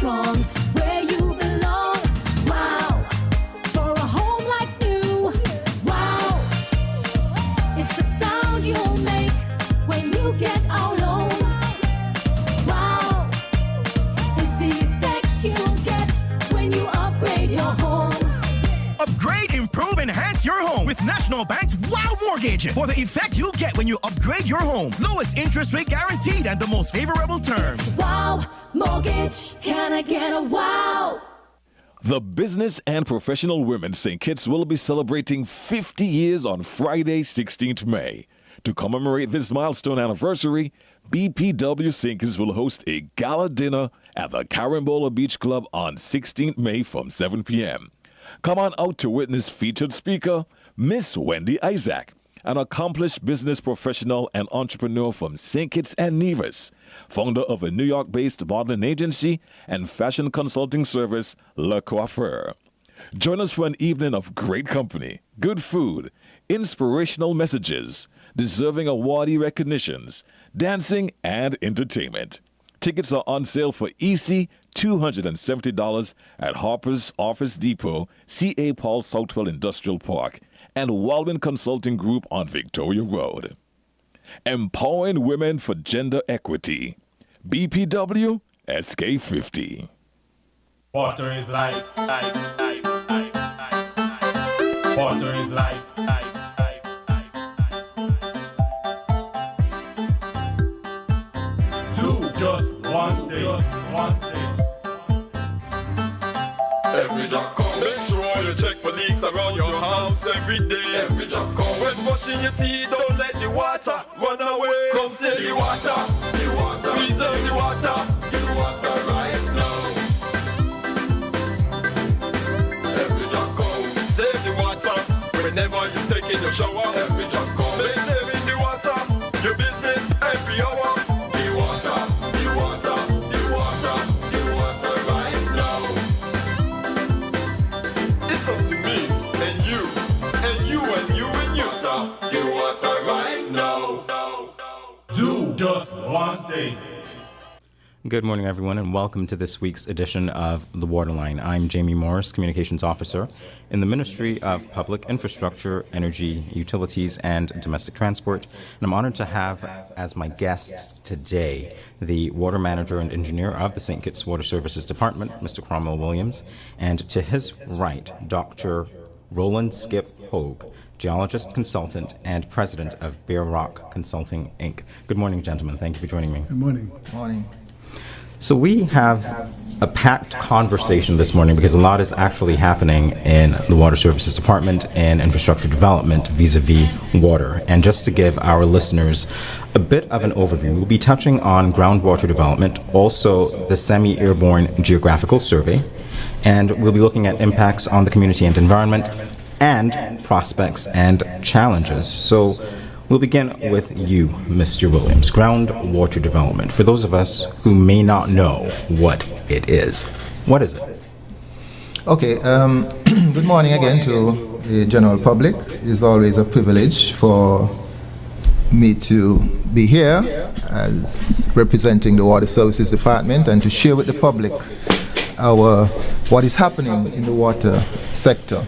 strong, where you belong. Wow, for a home like new. Wow, it's the sound you'll make when you get our loan. Wow, it's the effect you'll get when you upgrade your home. Upgrade, improve, enhance your home with National Bank's Wow Mortgage. For the effect you'll get when you upgrade your home. Lowest interest rate guaranteed and the most favorable terms. Wow Mortgage, can I get a wow? The Business and Professional Women's St. Kitts will be celebrating 50 years on Friday, 16th May. To commemorate this milestone anniversary, BPW St. Kitts will host a gala dinner at the Carambola Beach Club on 16th May from 7 p.m. Come on out to witness featured speaker, Miss Wendy Isaac, an accomplished business professional and entrepreneur from St. Kitts and Nevis, founder of a New York-based modeling agency and fashion consulting service, Le Coiffeur. Join us for an evening of great company, good food, inspirational messages, deserving awardee recognitions, dancing, and entertainment. Tickets are on sale for EC $270 at Harper's Office Depot, C.A. Paul Southwell Industrial Park, and Waldman Consulting Group on Victoria Road. Empowering women for gender equity. BPW SK50. Water is life, life, life, life, life, life. Water is life, life, life, life, life. Do just one thing, Every drop come. Make sure you check for leaks around your house every day. Every drop come. When brushing your teeth, don't let the water run away. Come save the water, preserve the water, the water right now. Every drop come. Save the water whenever you take in your shower. Every drop come. Make saving the water your business every hour. The water, the water, the water, the water right now. It's up to me and you and you and you and you. The water right now. do just one thing. Good morning, everyone, and welcome to this week's edition of The Waterline. I'm Jamie Morris, Communications Officer in the Ministry of Public Infrastructure, Energy, Utilities, and Domestic Transport. And I'm honored to have as my guests today the Water Manager and Engineer of the St. Kitts Water Services Department, Mr. Cromwell Williams, and to his right, Dr. Roland Skip Hogue, Geologist, Consultant, and President of Bear Rock Consulting, Inc. Good morning, gentlemen. Thank you for joining me. Good morning. Morning. So we have a packed conversation this morning because a lot is actually happening in the Water Services Department and infrastructure development vis-a-vis water. And just to give our listeners a bit of an overview, we'll be touching on groundwater development, also the semi-airborne geographical survey, and we'll be looking at impacts on the community and environment and prospects and challenges. So we'll begin with you, Mr. Williams, groundwater development. For those of us who may not know what it is, what is it? Okay, good morning again to the general public. It is always a privilege for me to be here as representing the Water Services Department and to share with the public what is happening in the water sector.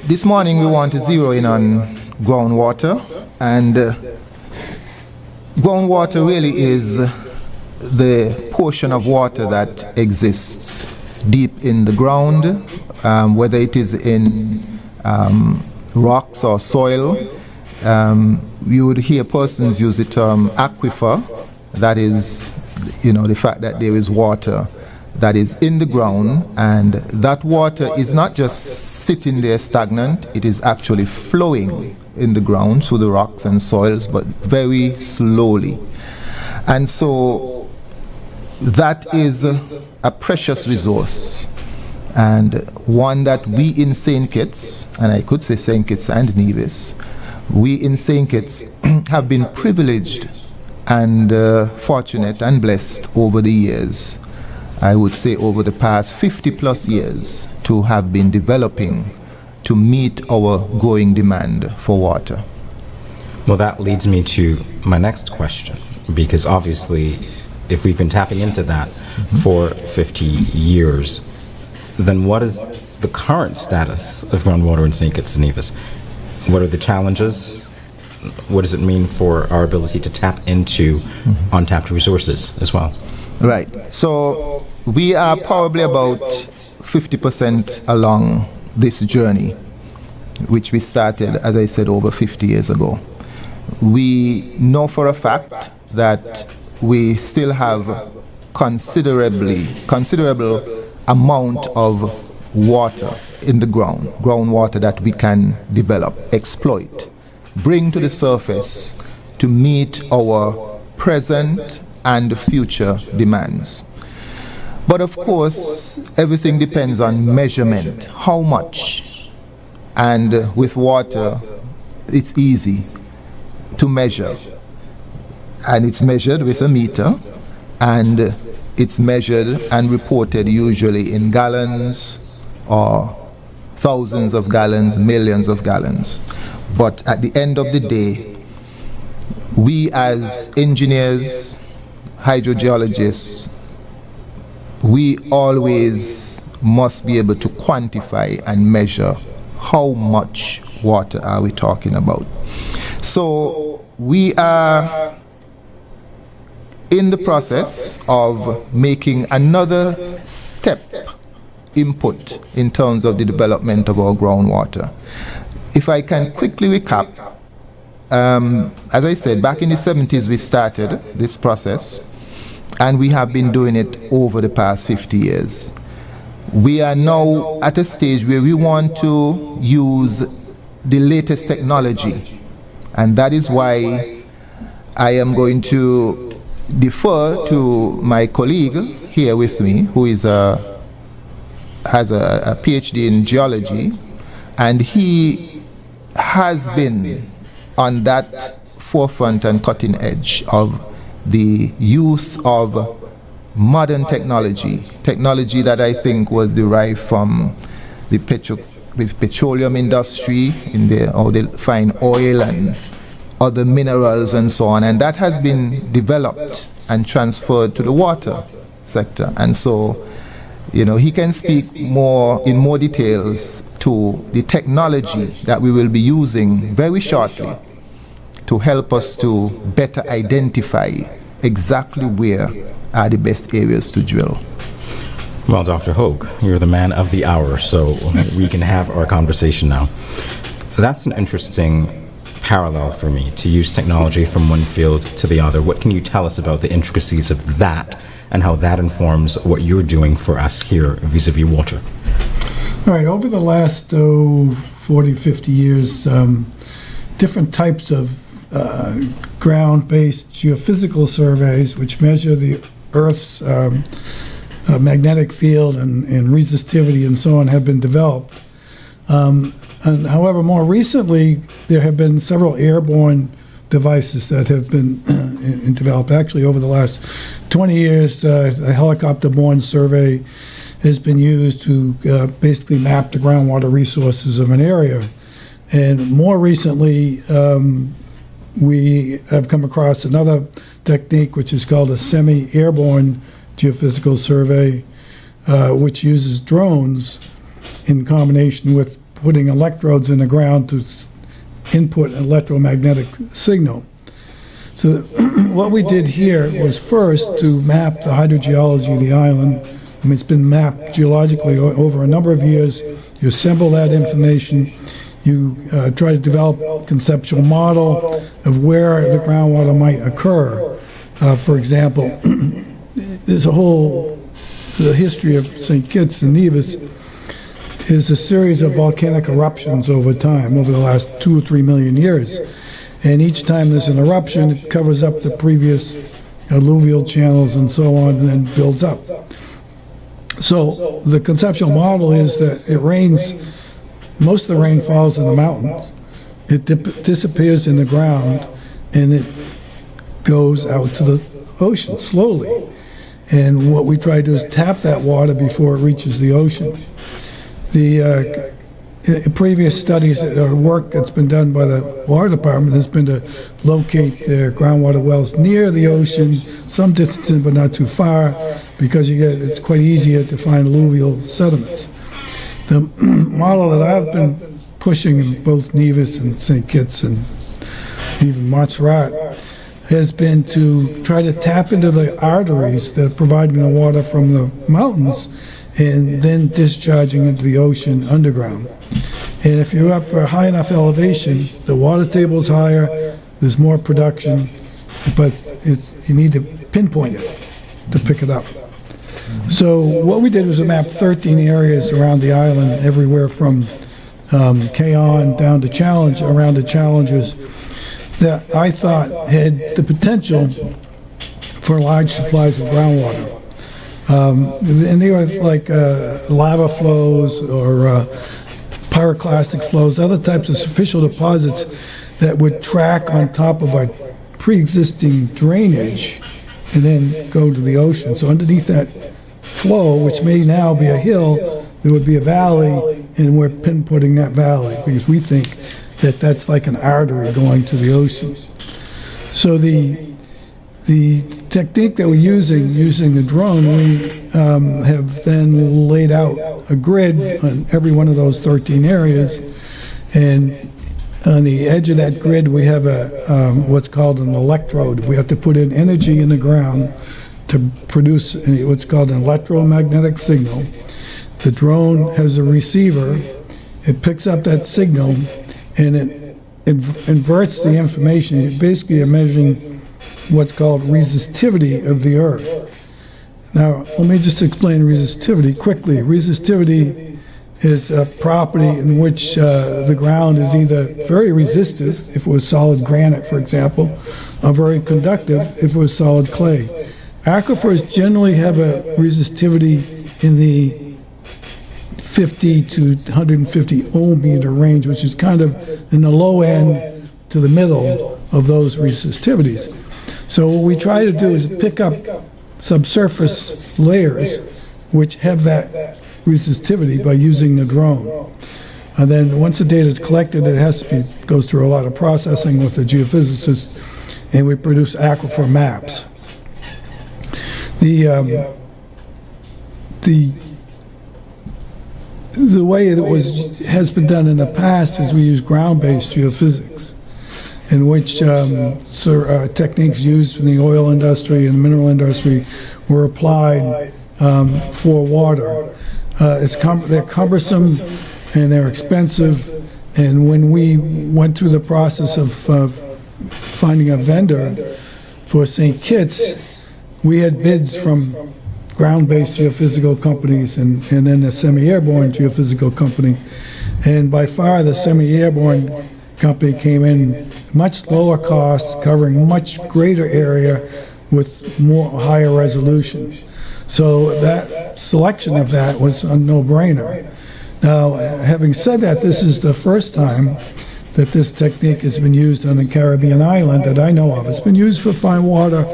This morning we want to zero in on groundwater, and groundwater really is the portion of water that exists deep in the ground, whether it is in rocks or soil. You would hear persons use the term aquifer. That is, the fact that there is water that is in the ground, and that water is not just sitting there stagnant, it is actually flowing in the ground through the rocks and soils, but very slowly. And so that is a precious resource, and one that we in St. Kitts, and I could say St. Kitts and Nevis, we in St. Kitts have been privileged and fortunate and blessed over the years, I would say over the past 50 plus years, to have been developing to meet our growing demand for water. Well, that leads me to my next question, because obviously if we've been tapping into that for 50 years, then what is the current status of groundwater in St. Kitts and Nevis? What are the challenges? What does it mean for our ability to tap into untapped resources as well? Right. So we are probably about 50% along this journey, which we started, as I said, over 50 years ago. We know for a fact that we still have considerable amount of water in the groundwater that we can develop, exploit, bring to the surface to meet our present and future demands. But of course, everything depends on measurement, how much. And with water, it's easy to measure. And it's measured with a meter, and it's measured and reported usually in gallons or thousands of gallons, millions of gallons. But at the end of the day, we as engineers, hydrogeologists, we always must be able to quantify and measure how much water are we talking about. So we are in the process of making another step input in terms of the development of our groundwater. If I can quickly recap, as I said, back in the 70s we started this process, and we have been doing it over the past 50 years. We are now at a stage where we want to use the latest technology, and that is why I am going to defer to my colleague here with me, who is has a PhD in geology, and he has been on that forefront and cutting edge of the use of modern technology that I think was derived from the petroleum industry, how they find oil and other minerals and so on, and that has been developed and transferred to the water sector. And so, you know, he can speak in more details to the technology that we will be using very shortly to help us to better identify exactly where are the best areas to drill. Well, Dr. Hogue, you're the man of the hour, so we can have our conversation now. That's an interesting parallel for me, to use technology from one field to the other. What can you tell us about the intricacies of that and how that informs what you're doing for us here vis-a-vis water? All right, over the last 40, 50 years, different types of ground-based geophysical surveys, which measure the Earth's magnetic field and resistivity and so on, have been developed. And however, more recently, there have been several airborne devices that have been developed. Actually, over the last 20 years, a helicopter-borne survey has been used to basically map the groundwater resources of an area. And more recently, we have come across another technique, which is called a semi-airborne geophysical survey, which uses drones in combination with putting electrodes in the ground to input an electromagnetic signal. So what we did here was first to map the hydrogeology of the island. I mean, it's been mapped geologically over a number of years. You assemble that information. You try to develop a conceptual model of where the groundwater might occur. For example, there's the history of St. Kitts and Nevis is a series of volcanic eruptions over time, over the last 2 or 3 million years. And each time there's an eruption, it covers up the previous alluvial channels and so on, and then builds up. So the conceptual model is that it rains, most of the rain falls in the mountains. It disappears in the ground, and it goes out to the ocean slowly. And what we try to do is tap that water before it reaches the ocean. previous studies or work that's been done by the water department has been to locate their groundwater wells near the ocean, some distance but not too far, because it's quite easier to find alluvial sediments. The model that I've been pushing in both Nevis and St. Kitts and even Montserrat has been to try to tap into the arteries that are providing the water from the mountains and then discharging into the ocean underground. And if you're up a high enough elevation, the water table is higher, there's more production, but you need to pinpoint it to pick it up. So what we did was map 13 areas around the island, everywhere from K-On down to Challenge, around the Challenges, that I thought had the potential for large supplies of groundwater. And they were like lava flows or pyroclastic flows, other types of superficial deposits that would track on top of our pre-existing drainage and then go to the ocean. So underneath that flow, which may now be a hill, there would be a valley, and we're pinpointing that valley because we think that that's like an artery going to the ocean. So the technique that we're using the drone, we have then laid out a grid on every one of those 13 areas, and on the edge of that grid we have what's called an electrode. We have to put in energy in the ground to produce what's called an electromagnetic signal. The drone has a receiver. It picks up that signal and it inverts the information. It basically is measuring what's called resistivity of the Earth. Now, let me just explain resistivity quickly. Resistivity is a property in which the ground is either very resistive, if it was solid granite, for example, or very conductive, if it was solid clay. Aquifers generally have a resistivity in the 50 to 150 ohm meter range, which is kind of in the low end to the middle of those resistivities. So what we try to do is pick up subsurface layers which have that resistivity by using the drone. And then once the data is collected, it has to be goes through a lot of processing with the geophysicists, and we produce aquifer maps. The way it has been done in the past is we use ground-based geophysics, in which techniques used in the oil industry and mineral industry were applied for water. They're cumbersome and they're expensive, and when we went through the process of finding a vendor for St. Kitts, we had bids from ground-based geophysical companies and then a semi-airborne geophysical company. And by far the semi-airborne company came in much lower cost, covering much greater area with higher resolution. So that selection of that was a no-brainer. Now, having said that, this is the first time that this technique has been used on a Caribbean island that I know of. It's been used for fine water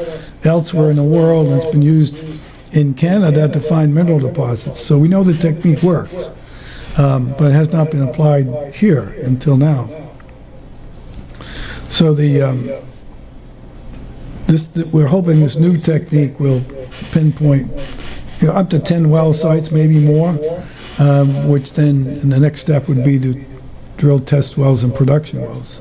elsewhere in the world, and it's been used in Canada to find mineral deposits. So we know the technique works, but it has not been applied here until now. So we're hoping this new technique will pinpoint up to 10 well sites, maybe more, which then the next step would be to drill test wells and production wells.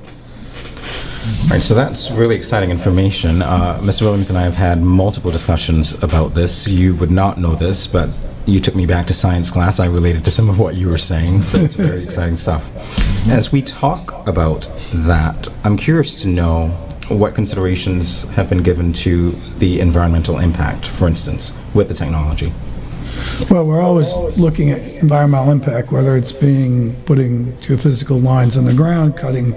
All right, so that's really exciting information. Mr. Williams and I have had multiple discussions about this. You would not know this, but you took me back to science class. I related to some of what you were saying, so it's very exciting stuff. As we talk about that, I'm curious to know what considerations have been given to the environmental impact, for instance, with the technology. Well, we're always looking at environmental impact, whether it's putting geophysical lines on the ground, cutting,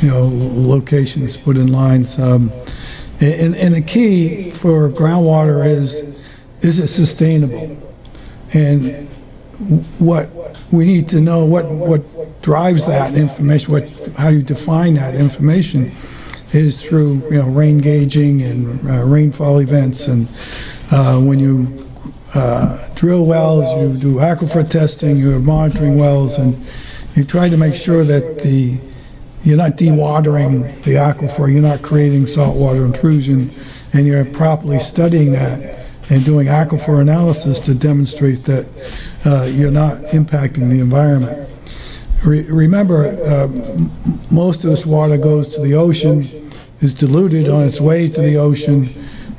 locations, putting lines. And the key for groundwater is it sustainable? And what we need to know, what drives that information, how you define that information, is through rain gauging and rainfall events. And when you drill wells, you do aquifer testing, you're monitoring wells, and you try to make sure that you're not dewatering the aquifer, you're not creating saltwater intrusion, and you're properly studying that and doing aquifer analysis to demonstrate that you're not impacting the environment. Remember, most of this water goes to the ocean, is diluted on its way to the ocean,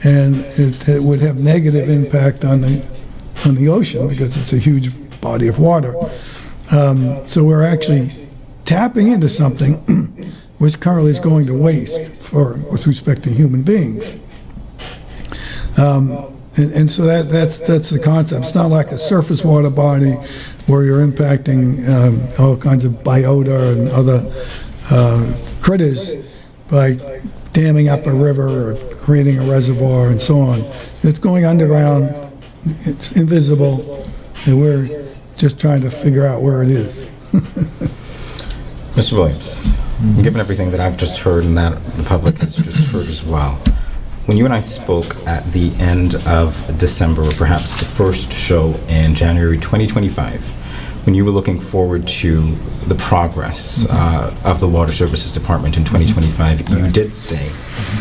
and it would have negative impact on the ocean because it's a huge body of water. So we're actually tapping into something which currently is going to waste with respect to human beings. And so that's the concept. It's not like a surface water body where you're impacting all kinds of biota and other critters by damming up a river or creating a reservoir and so on. It's going underground, it's invisible, and we're just trying to figure out where it is. Mr. Williams, given everything that I've just heard and that the public has just heard as well, when you and I spoke at the end of December, or perhaps the first show in January 2025, when you were looking forward to the progress of the Water Services Department in 2025, you did say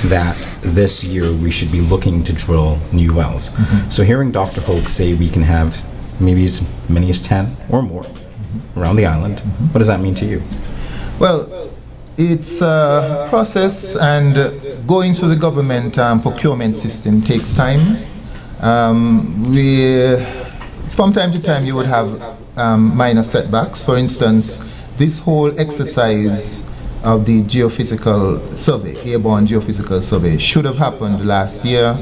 that this year we should be looking to drill new wells. So hearing Dr. Hogue say we can have maybe as many as 10 or more around the island, what does that mean to you? Well, it's a process, and going through the government procurement system takes time. From time to time you would have minor setbacks. For instance, this whole exercise of the geophysical survey, airborne geophysical survey, should have happened last year.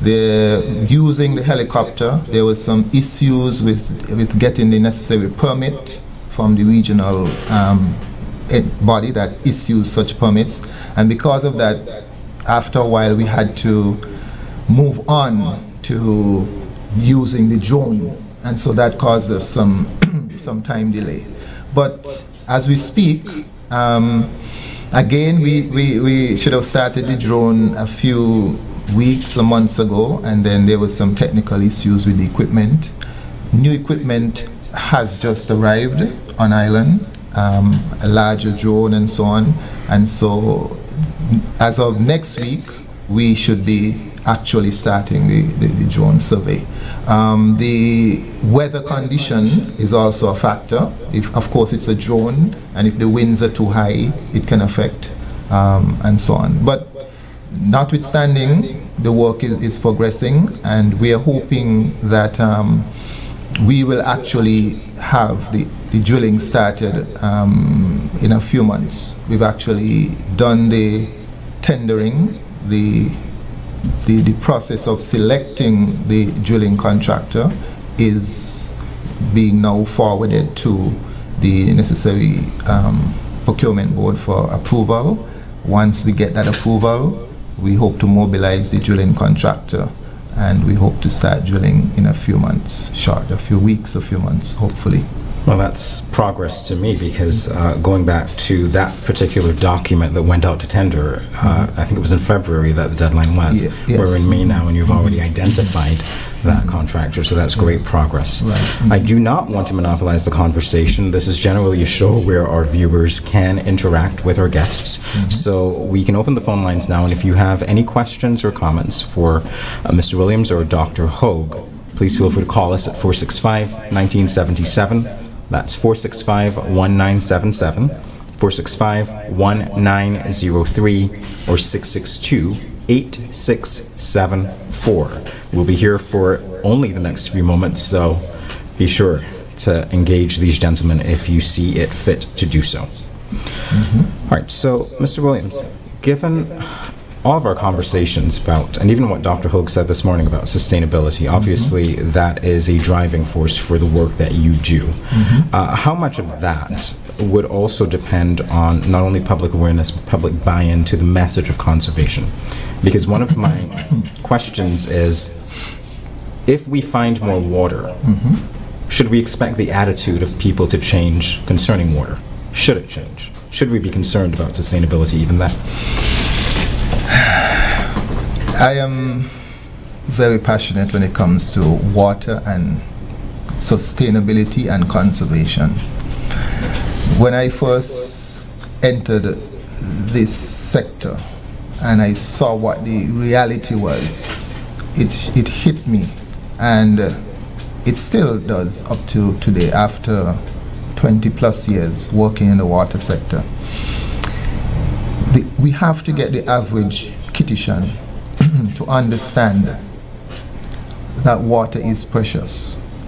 Using the helicopter, there were some issues with getting the necessary permit from the regional body that issues such permits, and because of that, after a while we had to move on to using the drone, and so that caused us some time delay. But as we speak, again we should have started the drone a few weeks or months ago, and then there were some technical issues with the equipment. New equipment has just arrived on island, a larger drone and so on, and so as of next week we should be actually starting the drone survey. The weather condition is also a factor. If, of course, it's a drone, and if the winds are too high, it can affect and so on. But notwithstanding, the work is progressing, and we are hoping that we will actually have the drilling started in a few months. We've actually done the tendering, the process of selecting the drilling contractor is being now forwarded to the necessary procurement board for approval. Once we get that approval, we hope to mobilize the drilling contractor, and we hope to start drilling in a few months, a few weeks, a few months, hopefully. Well, that's progress to me, because going back to that particular document that went out to tender, I think it was in February that the deadline was. Yes. We're in May now, and you've already identified that contractor, so that's great progress. Right. I do not want to monopolize the conversation. This is generally a show where our viewers can interact with our guests, so we can open the phone lines now, and if you have any questions or comments for Mr. Williams or Dr. Hogue, please feel free to call us at 465-1977. That's 465-1977, 465-1903, or 662-8674. We'll be here for only the next few moments, so be sure to engage these gentlemen if you see it fit to do so. All right, so Mr. Williams, given all of our conversations about, and even what Dr. Hogue said this morning about sustainability, obviously that is a driving force for the work that you do. How much of that would also depend on not only public awareness, but public buy-in to the message of conservation? Because one of my questions is, if we find more water, should we expect the attitude of people to change concerning water? Should it change? Should we be concerned about sustainability even then? I am very passionate when it comes to water and sustainability and conservation. When I first entered this sector and I saw what the reality was, it hit me, and it still does up to today after 20 plus years working in the water sector. We have to get the average Kitishan to understand that water is precious,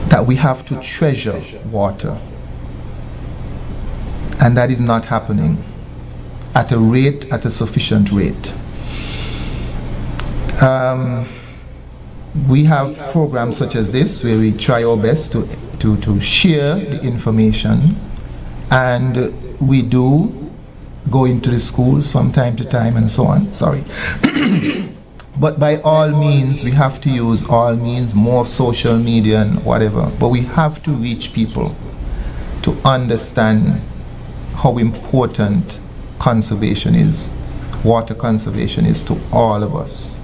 that we have to treasure water, and that is not happening at a sufficient rate. We have programs such as this where we try our best to share the information, and we do go into the schools from time to time and so on. Sorry. But by all means, we have to use all means, more social media and whatever, but we have to reach people to understand how important conservation is, water conservation is to all of us.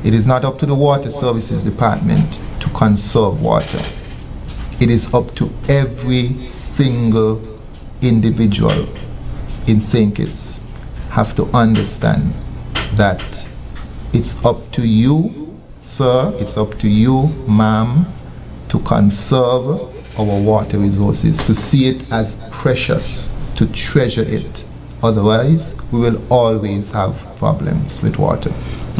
It is not up to the Water Services Department to conserve water. It is up to every single individual in St. Kitts have to understand that it's up to you, sir, it's up to you, ma'am, to conserve our water resources, to see it as precious, to treasure it. Otherwise, we will always have problems with water.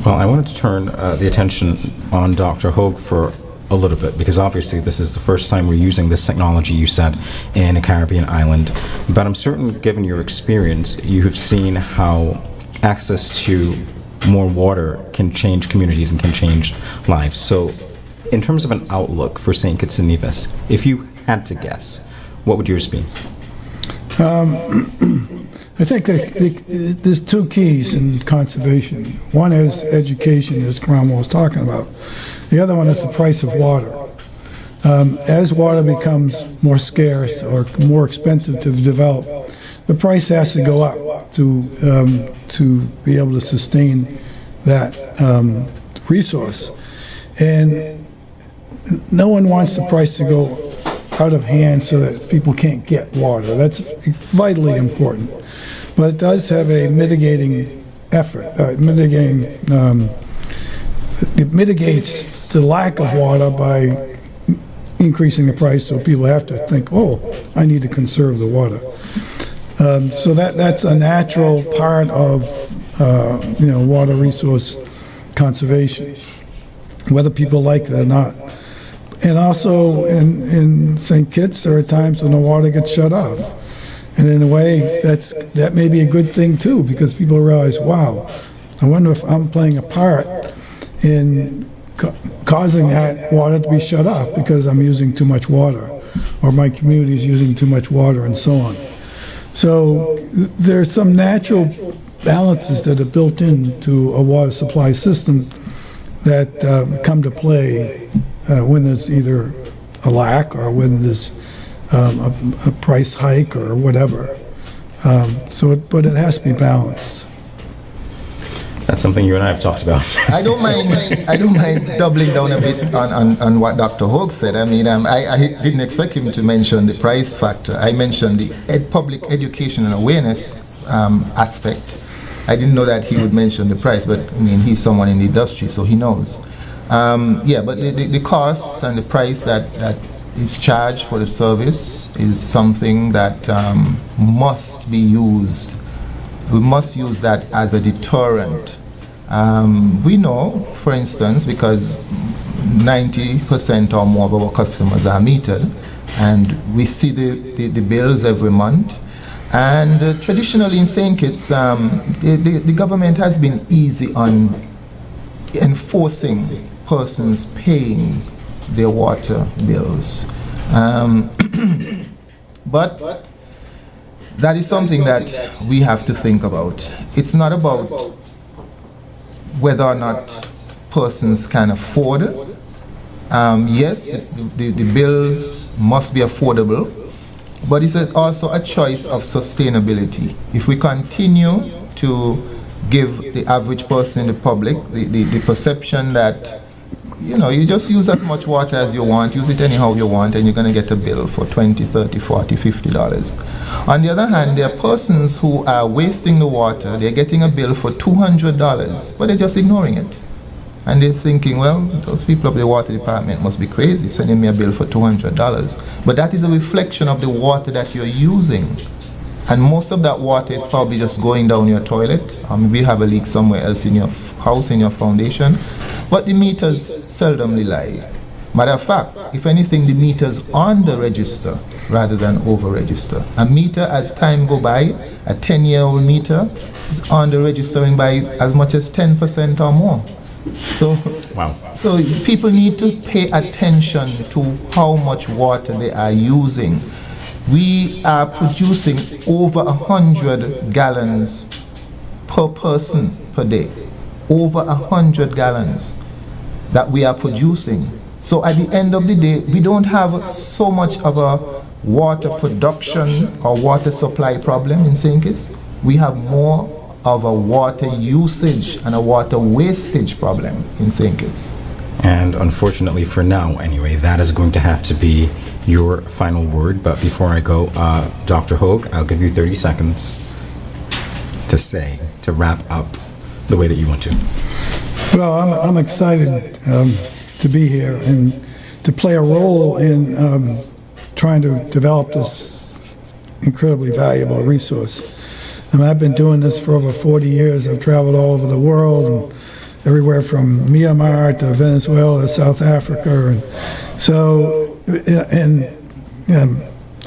Well, I wanted to turn the attention on Dr. Hogue for a little bit, because obviously this is the first time we're using this technology, you said, in a Caribbean island. But I'm certain, given your experience, you have seen how access to more water can change communities and can change lives. So, in terms of an outlook for St. Kitts and Nevis, if you had to guess, what would yours be? I think that there's two keys in conservation. One is education, as Cromwell was talking about. The other one is the price of water. As water becomes more scarce or more expensive to develop, the price has to go up to be able to sustain that resource. And no one wants the price to go out of hand so that people can't get water. That's vitally important. But it does have a mitigating effort, it mitigates the lack of water by increasing the price, so people have to think, oh, I need to conserve the water. So that's a natural part of water resource conservation, whether people like it or not. And also in St. Kitts, there are times when the water gets shut off. And in a way, that may be a good thing too, because people realize, wow, I wonder if I'm playing a part in causing that water to be shut off because I'm using too much water, or my community is using too much water, and so on. So there's some natural balances that are built into a water supply system that come to play when there's either a lack or when there's a price hike or whatever. But it has to be balanced. That's something you and I have talked about. I don't mind doubling down a bit on what Dr. Hogue said. I mean, I didn't expect him to mention the price factor. I mentioned the public education and awareness aspect. I didn't know that he would mention the price, but I mean, he's someone in the industry, so he knows. But the cost and the price that is charged for the service is something that must be used. We must use that as a deterrent. We know, for instance, because 90% or more of our customers are metered, and we see the bills every month. And traditionally in St. Kitts, the government has been easy on enforcing persons paying their water bills. But that is something that we have to think about. It's not about whether or not persons can afford it. Yes, the bills must be affordable, but it's also a choice of sustainability. If we continue to give the average person in the public the perception that you just use as much water as you want, use it anyhow you want, and you're going to get a bill for $20, $30, $40, $50. On the other hand, there are persons who are wasting the water. They're getting a bill for $200, but they're just ignoring it. And they're thinking, well, those people of the water department must be crazy, sending me a bill for $200. But that is a reflection of the water that you're using. And most of that water is probably just going down your toilet. Maybe you have a leak somewhere else in your house, in your foundation. But the meters seldomly lie. Matter of fact, if anything, the meters on the register rather than over register. A meter, as time go by, a 10-year-old meter is on the registering by as much as 10% or more. So, Wow. so people need to pay attention to how much water they are using. We are producing over 100 gallons per person per day. Over 100 gallons that we are producing. So at the end of the day, we don't have so much of a water production or water supply problem in St. Kitts. We have more of a water usage and a water wastage problem in St. Kitts. And unfortunately, for now, anyway, that is going to have to be your final word. But before I go, Dr. Hogue, I'll give you 30 seconds to wrap up the way that you want to. Well, I'm excited to be here and to play a role in trying to develop this incredibly valuable resource. I've been doing this for over 40 years. I've traveled all over the world, and everywhere from Myanmar to Venezuela to South Africa, and so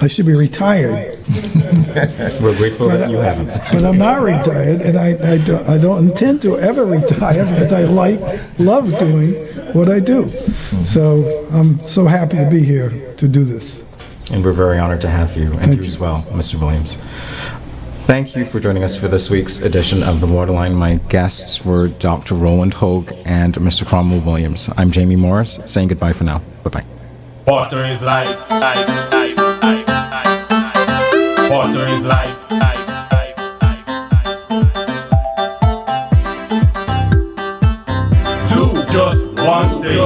I should be retired. We're grateful that you haven't. But I'm not retired, and I don't intend to ever retire because I love doing what I do. So I'm so happy to be here to do this. And we're very honored to have you, and you as well, Mr. Williams. Thank you for joining us for this week's edition of The Waterline. My guests were Dr. Roland Hogue and Mr. Cromwell Williams. I'm Jamie Morris, saying goodbye for now. Bye-bye. Water is life, life, life, life, life, life. Water is life, life, life, life, life. Do just one thing,